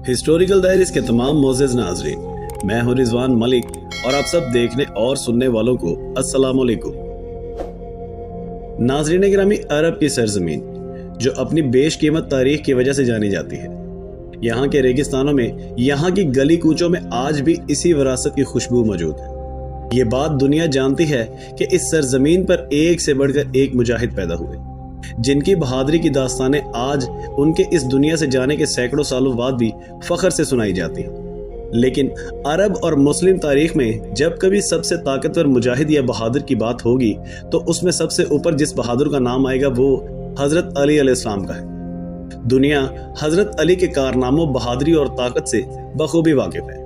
Historical diaries کے تمام معزز ناظرین، میں ہوں رضوان ملک اور آپ سب دیکھنے اور سننے والوں کو السلام علیکم۔ ناظرین گرامی، عرب کی سرزمین جو اپنی بیش قیمت تاریخ کی وجہ سے جانی جاتی ہے، یہاں کے ریگستانوں میں، یہاں کی گلی کوچوں میں آج بھی اسی وراثت کی خوشبو موجود ہے۔ یہ بات دنیا جانتی ہے کہ اس سرزمین پر ایک سے بڑھ کر ایک مجاہد پیدا ہوئے، جن کی بہادری کی داستانیں آج ان کے اس دنیا سے جانے کے سینکڑوں سالوں بعد بھی فخر سے سنائی جاتی ہیں۔ لیکن عرب اور مسلم تاریخ میں جب کبھی سب سے طاقتور مجاہد یا بہادر کی بات ہوگی تو اس میں سب سے اوپر جس بہادر کا نام آئے گا وہ حضرت علی علیہ السلام کا ہے۔ دنیا حضرت علی کے کارناموں، بہادری اور طاقت سے بخوبی واقف ہے۔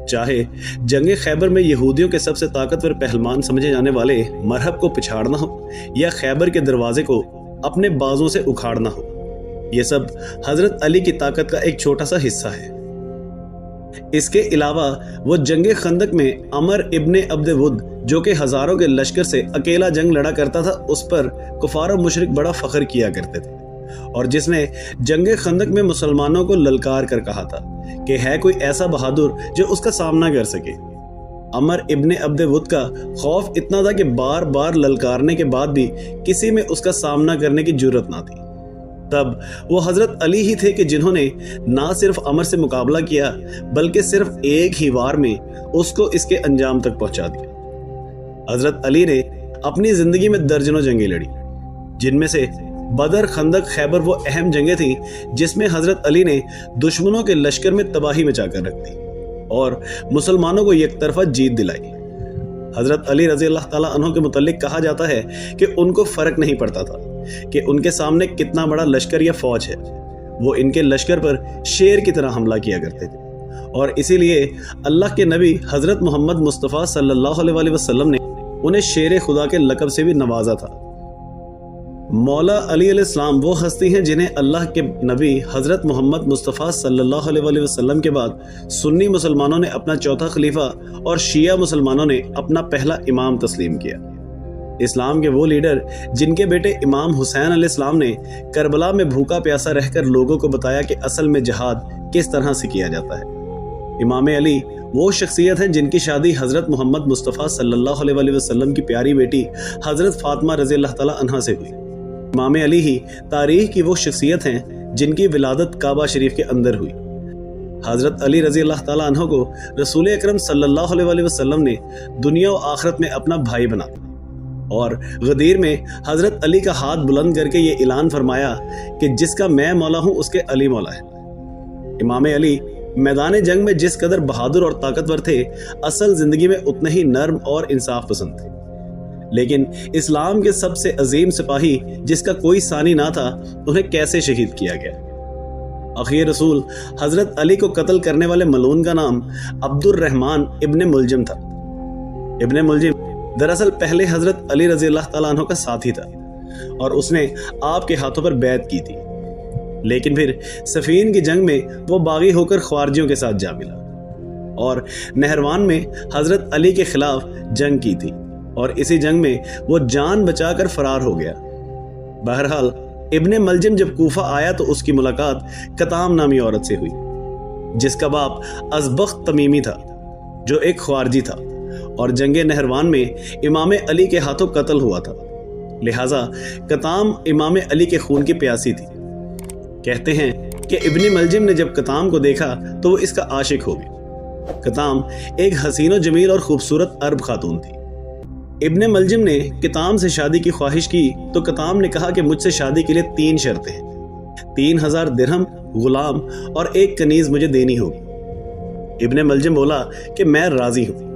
چاہے جنگ خیبر میں یہودیوں کے سب سے طاقتور پہلوان سمجھے جانے والے مرہب کو پچھاڑنا ہو یا خیبر کے دروازے کو اپنے بازوں سے اکھاڑنا ہو، یہ سب حضرت علی کی طاقت کا ایک چھوٹا سا حصہ ہے۔ اس کے علاوہ وہ جنگ خندق میں عمر ابن عبد ود، جو کہ ہزاروں کے لشکر سے اکیلا جنگ لڑا کرتا تھا، اس پر کفار و مشرک بڑا فخر کیا کرتے تھے، اور جس نے جنگ خندق میں مسلمانوں کو للکار کر کہا تھا کہ ہے کوئی ایسا بہادر جو اس کا سامنا کر سکے۔ عمر ابن عبد ود کا خوف اتنا تھا کہ بار بار للکارنے کے بعد بھی کسی میں اس کا سامنا کرنے کی جرت نہ تھی۔ تب وہ حضرت علی ہی تھے کہ جنہوں نے نہ صرف عمر سے مقابلہ کیا بلکہ صرف ایک ہی وار میں اس کو اس کے انجام تک پہنچا دیا۔ حضرت علی نے اپنی زندگی میں درجنوں جنگیں لڑی، جن میں سے بدر، خندق، خیبر وہ اہم جنگیں تھیں جس میں حضرت علی نے دشمنوں کے لشکر میں تباہی مچا کر رکھ دی اور مسلمانوں کو یک طرفہ جیت دلائی۔ حضرت علی رضی اللہ تعالیٰ عنہ کے متعلق کہا جاتا ہے کہ ان کو فرق نہیں پڑتا تھا کہ ان کے سامنے کتنا بڑا لشکر یا فوج ہے، وہ ان کے لشکر پر شیر کی طرح حملہ کیا کرتے تھے، اور اسی لیے اللہ کے نبی حضرت محمد مصطفیٰ صلی اللہ علیہ وسلم نے انہیں شیر خدا کے لقب سے بھی نوازا تھا۔ مولا علی علیہ السلام وہ ہستی ہیں جنہیں اللہ کے نبی حضرت محمد مصطفیٰ صلی اللہ علیہ وسلم کے بعد سنی مسلمانوں نے اپنا چوتھا خلیفہ اور شیعہ مسلمانوں نے اپنا پہلا امام تسلیم کیا۔ اسلام کے وہ لیڈر جن کے بیٹے امام حسین علیہ السلام نے کربلا میں بھوکا پیاسا رہ کر لوگوں کو بتایا کہ اصل میں جہاد کس طرح سے کیا جاتا ہے۔ امام علی وہ شخصیت ہیں جن کی شادی حضرت محمد مصطفیٰ صلی اللہ علیہ وسلم کی پیاری بیٹی حضرت فاطمہ رضی اللہ تعالیٰ عنہا سے ہوئی۔ امام علی ہی تاریخ کی وہ شخصیت ہیں جن کی ولادت کعبہ شریف کے اندر ہوئی۔ حضرت علی رضی اللہ تعالیٰ عنہ کو رسول اکرم صلی اللہ علیہ وسلم نے دنیا و آخرت میں اپنا بھائی بنا، اور غدیر میں حضرت علی کا ہاتھ بلند کر کے یہ اعلان فرمایا کہ جس کا میں مولا ہوں اس کے علی مولا ہے۔ امام علی میدان جنگ میں جس قدر بہادر اور طاقتور تھے، اصل زندگی میں اتنے ہی نرم اور انصاف پسند تھے۔ لیکن اسلام کے سب سے عظیم سپاہی جس کا کوئی ثانی نہ تھا، انہیں کیسے شہید کیا گیا؟ اخیر رسول حضرت علی کو قتل کرنے والے ملعون کا نام عبد الرحمن ابن ملجم تھا۔ ابن ملجم دراصل پہلے حضرت علی رضی اللہ تعالیٰ عنہ کا ساتھی تھا، اور اس نے آپ کے ہاتھوں پر بیعت کی تھی، لیکن پھر صفین کی جنگ میں وہ باغی ہو کر خوارجیوں کے ساتھ جا ملا اور نہروان میں حضرت علی کے خلاف جنگ کی تھی، اور اسی جنگ میں وہ جان بچا کر فرار ہو گیا۔ بہرحال ابن ملجم جب کوفہ آیا تو اس کی ملاقات کتام نامی عورت سے ہوئی، جس کا باپ ازبخت تمیمی تھا، جو ایک خوارجی تھا اور جنگ نہروان میں امام علی کے ہاتھوں قتل ہوا تھا، لہٰذا کتام امام علی کے خون کی پیاسی تھی۔ کہتے ہیں کہ ابن ملجم نے جب کتام کو دیکھا تو وہ اس کا عاشق ہو گیا۔ کتام ایک حسین و جمیل اور خوبصورت عرب خاتون تھی۔ ابن ملجم نے کتام سے شادی کی خواہش کی تو کتام نے کہا کہ مجھ سے شادی کے لیے 3 شرطیں ہیں، 3000 درہم، غلام اور ایک کنیز مجھے دینی ہوگی۔ ابن ملجم بولا کہ میں راضی ہوں۔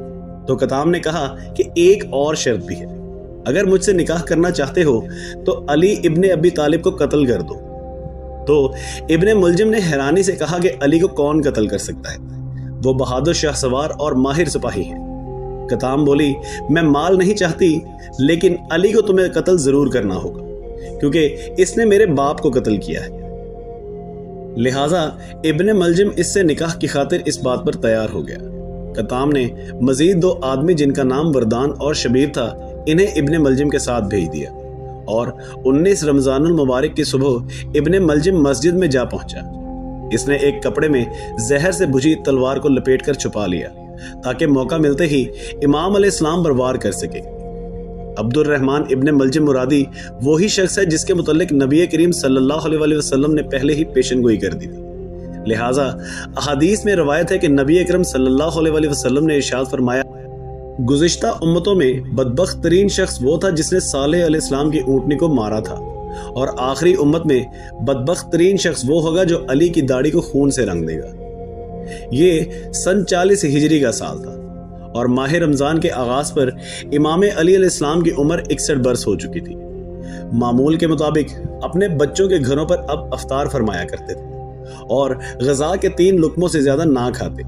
تو کتام نے کہا کہ ایک اور شرط بھی ہے، اگر مجھ سے نکاح کرنا چاہتے ہو تو علی ابن ابی طالب کو قتل کر دو۔ تو ابن ملجم نے حیرانی سے کہا کہ علی کو کون قتل کر سکتا ہے؟ وہ بہادر شاہ سوار اور ماہر سپاہی ہیں۔ کتام بولی، میں مال نہیں چاہتی، لیکن علی کو تمہیں قتل ضرور کرنا ہوگا، کیونکہ اس نے میرے باپ کو قتل کیا ہے۔ لہٰذا ابن ملجم اس سے نکاح کی خاطر اس بات پر تیار ہو گیا۔ کتام نے مزید 2 آدمی جن کا نام وردان اور شبیر تھا، انہیں ابن ملجم کے ساتھ بھیج دیا، اور 19 رمضان المبارک کی صبح ابن ملجم مسجد میں جا پہنچا۔ اس نے ایک کپڑے میں زہر سے بجھی تلوار کو لپیٹ کر چھپا لیا تاکہ موقع ملتے ہی امام علیہ السلام پر وار کر سکے۔ عبد الرحمن ابن ملجم مرادی وہی شخص ہے جس کے متعلق نبی کریم صلی اللہ علیہ وسلم نے پہلے ہی پیشن گوئی کر دی تھی۔ لہٰذا احادیث میں روایت ہے کہ نبی اکرم صلی اللہ علیہ وسلم نے ارشاد فرمایا، گزشتہ امتوں میں بدبخت ترین شخص وہ تھا جس نے صالح علیہ السلام کی اونٹنی کو مارا تھا، اور آخری امت میں بدبخت ترین شخص وہ ہوگا جو علی کی داڑھی کو خون سے رنگ دے گا۔ یہ سن 40 ہجری کا سال تھا اور ماہ رمضان کے آغاز پر امام علی علیہ السلام کی عمر 61 برس ہو چکی تھی۔ معمول کے مطابق اپنے بچوں کے گھروں پر اب افطار فرمایا کرتے تھے اور غذا کے 3 لقموں سے زیادہ نہ کھاتے۔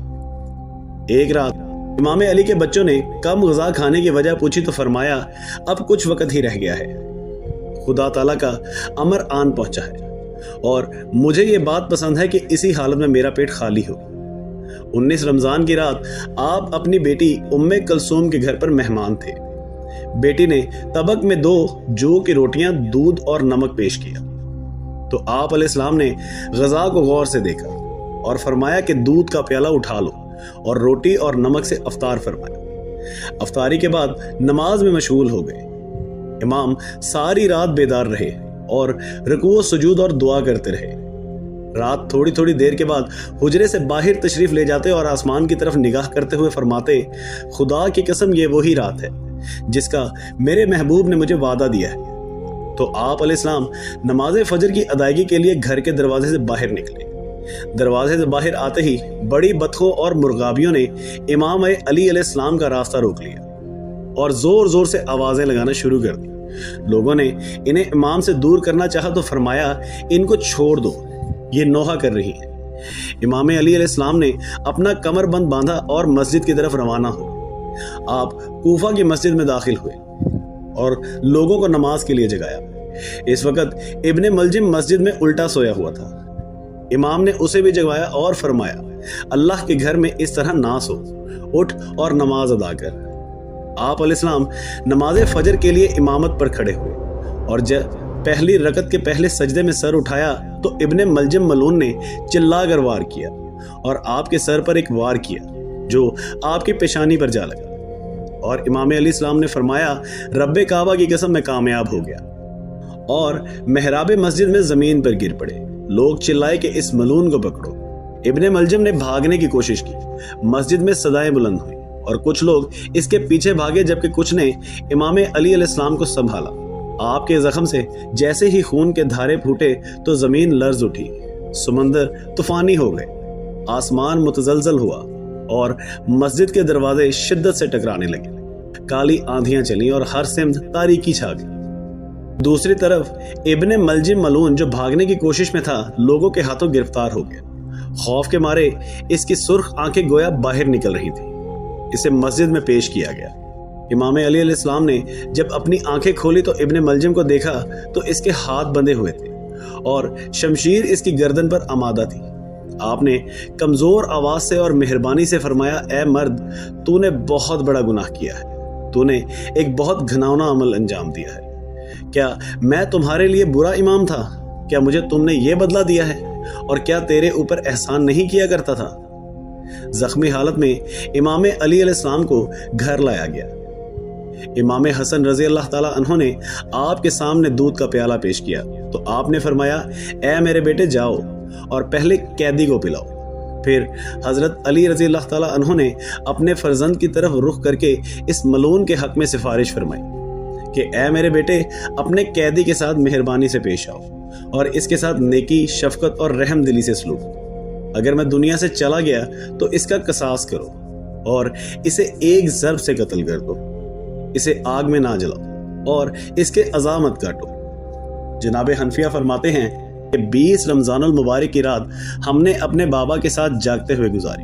ایک رات امام علی کے بچوں نے کم غذا کھانے کی وجہ پوچھی تو فرمایا، اب کچھ وقت ہی رہ گیا ہے، خدا تعالیٰ کا امر آن پہنچا ہے اور مجھے یہ بات پسند ہے کہ اسی حالت میں میرا پیٹ خالی ہو۔ 19 رمضان کی رات آپ اپنی بیٹی ام کلثوم کے گھر پر مہمان تھے۔ بیٹی نے طبق میں 2 جو کی روٹیاں، دودھ اور نمک پیش کیا تو آپ علیہ السلام نے غذا کو غور سے دیکھا اور فرمایا کہ دودھ کا پیالہ اٹھا لو اور روٹی اور نمک سے افطار فرمایا۔ افطاری کے بعد نماز میں مشغول ہو گئے۔ امام ساری رات بیدار رہے اور رکوع و سجود اور دعا کرتے رہے۔ رات تھوڑی تھوڑی دیر کے بعد حجرے سے باہر تشریف لے جاتے اور آسمان کی طرف نگاہ کرتے ہوئے فرماتے، خدا کی قسم یہ وہی رات ہے جس کا میرے محبوب نے مجھے وعدہ دیا ہے۔ تو آپ علیہ السلام نماز فجر کی ادائیگی کے لیے گھر کے دروازے سے باہر نکلے۔ دروازے سے باہر آتے ہی بڑی بطخوں اور مرغابیوں نے امام علی علیہ السلام کا راستہ روک لیا اور زور زور سے آوازیں لگانا شروع کر دی۔ لوگوں نے انہیں امام سے دور کرنا چاہا تو فرمایا، ان کو چھوڑ دو، یہ نوحہ کر رہی ہے۔ امام علی علیہ السلام نے اپنا کمر بند باندھا اور مسجد کی طرف روانہ ہوئے۔ آپ کوفہ کی مسجد میں داخل ہوئے اور لوگوں کو نماز کے لیے جگایا۔ اس وقت ابن ملجم مسجد میں الٹا سویا ہوا تھا۔ امام نے اسے بھی جگوایا اور فرمایا، اللہ کے گھر میں اس طرح نہ سو، اٹھ اور نماز ادا کر۔ آپ علیہ السلام نماز فجر کے لیے امامت پر کھڑے ہوئے اور جب پہلی رکعت کے پہلے سجدے میں سر اٹھایا تو ابن ملجم ملعون نے چلا کر وار کیا اور آپ کے سر پر ایک وار کیا جو آپ کی پیشانی پر جا لگا، اور امام علیہ السلام نے فرمایا، رب کعبہ کی قسم میں کامیاب ہو گیا، اور محراب مسجد میں زمین پر گر پڑے۔ لوگ چلائے کہ اس ملعون کو پکڑو۔ ابن ملجم نے بھاگنے کی کوشش کی، مسجد میں صدائیں بلند ہوئی اور کچھ لوگ اس کے پیچھے بھاگے جبکہ کچھ نے امام علی علیہ السلام کو سنبھالا۔ آپ کے زخم سے جیسے ہی خون کے دھارے پھوٹے تو زمین لرز اٹھی، سمندر طوفانی ہو گئے، آسمان متزلزل ہوا اور مسجد کے دروازے شدت سے ٹکرانے لگے۔ کالی آندھیاں چلیں اور ہر سمت تاریکی چھا گئی۔ دوسری طرف ابن ملجم ملعون جو بھاگنے کی کوشش میں تھا، لوگوں کے ہاتھوں گرفتار ہو گیا۔ خوف کے مارے اس کی سرخ آنکھیں گویا باہر نکل رہی تھی۔ اسے مسجد میں پیش کیا گیا۔ امام علی علیہ السلام نے جب اپنی آنکھیں کھولی تو ابن ملجم کو دیکھا تو اس کے ہاتھ بندھے ہوئے تھے اور شمشیر اس کی گردن پر آمادہ تھی۔ آپ نے کمزور آواز سے اور مہربانی سے فرمایا، اے مرد، تو نے بہت بڑا گناہ کیا ہے، تو نے ایک بہت گھناؤنا عمل انجام دیا ہے۔ کیا میں تمہارے لیے برا امام تھا؟ کیا مجھے تم نے یہ بدلہ دیا ہے؟ اور کیا تیرے اوپر احسان نہیں کیا کرتا تھا؟ زخمی حالت میں امام علی علیہ السلام کو گھر لایا گیا۔ امام حسن رضی اللہ تعالیٰ عنہ نے آپ کے سامنے دودھ کا پیالہ پیش کیا تو آپ نے فرمایا، اے میرے بیٹے، جاؤ اور پہلے قیدی کو پلاؤ۔ پھر حضرت علی رضی اللہ تعالیٰ عنہ نے اپنے فرزند کی طرف رخ کر کے اس ملعون کے حق میں سفارش فرمائی کہ اے میرے بیٹے، اپنے قیدی کے ساتھ مہربانی سے پیش آؤ اور اس کے ساتھ نیکی، شفقت اور رحم دلی سے سلوک۔ اگر میں دنیا سے چلا گیا تو اس کا قصاص کرو اور اسے ایک ضرب سے قتل کر دو، اسے آگ میں نہ جلاؤ اور اس کے عزا مت کاٹو۔ جناب حنفیہ فرماتے ہیں کہ 20 رمضان المبارک کی رات ہم نے اپنے بابا کے ساتھ جاگتے ہوئے گزاری۔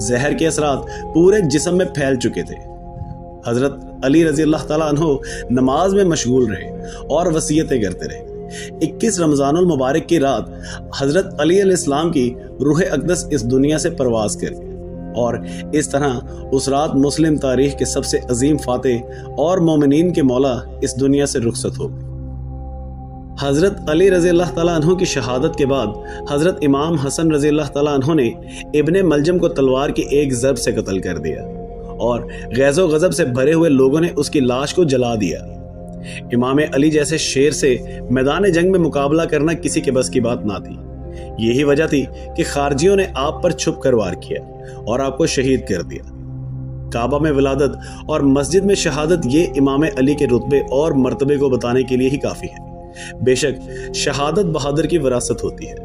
زہر کے اثرات پورے جسم میں پھیل چکے تھے۔ حضرت علی رضی اللہ تعالیٰ عنہ نماز میں مشغول رہے اور وصیتیں کرتے رہے۔ 21 رمضان المبارک کی رات حضرت علی علیہ السلام کی روح اقدس اس دنیا سے پرواز کر گئی اور اس طرح اس رات مسلم تاریخ کے سب سے عظیم فاتح اور مومنین کے مولا اس دنیا سے رخصت ہو گئے۔ حضرت علی رضی اللہ تعالیٰ عنہ کی شہادت کے بعد حضرت امام حسن رضی اللہ تعالیٰ عنہ نے ابن ملجم کو تلوار کی ایک ضرب سے قتل کر دیا اور غیظ و غضب سے بھرے ہوئے لوگوں نے اس کی لاش کو جلا دیا۔ امام علی جیسے شیر سے میدان جنگ میں مقابلہ کرنا کسی کے بس کی بات نہ تھی۔ یہی وجہ تھی کہ خارجیوں نے آپ پر چھپ کر وار کیا اور آپ کو شہید کر دیا۔ کعبہ میں ولادت اور مسجد میں شہادت یہ امام علی کے رتبے اور مرتبے کو بتانے کے لیے ہی کافی ہے۔ بے شک شہادت بہادر کی وراثت ہوتی ہے۔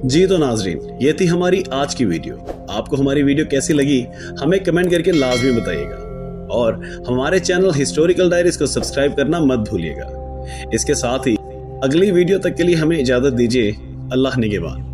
جی تو ناظرین، یہ تھی ہماری آج کی ویڈیو۔ آپ کو ہماری ویڈیو کیسی لگی ہمیں کمنٹ کر کے لازمی بتائیے گا، اور ہمارے چینل ہسٹوریکل ڈائریز کو سبسکرائب کرنا مت بھولیے گا۔ اس کے ساتھ ہی اگلی ویڈیو تک کے لیے ہمیں اجازت دیجیے۔ اللہ نگہبان۔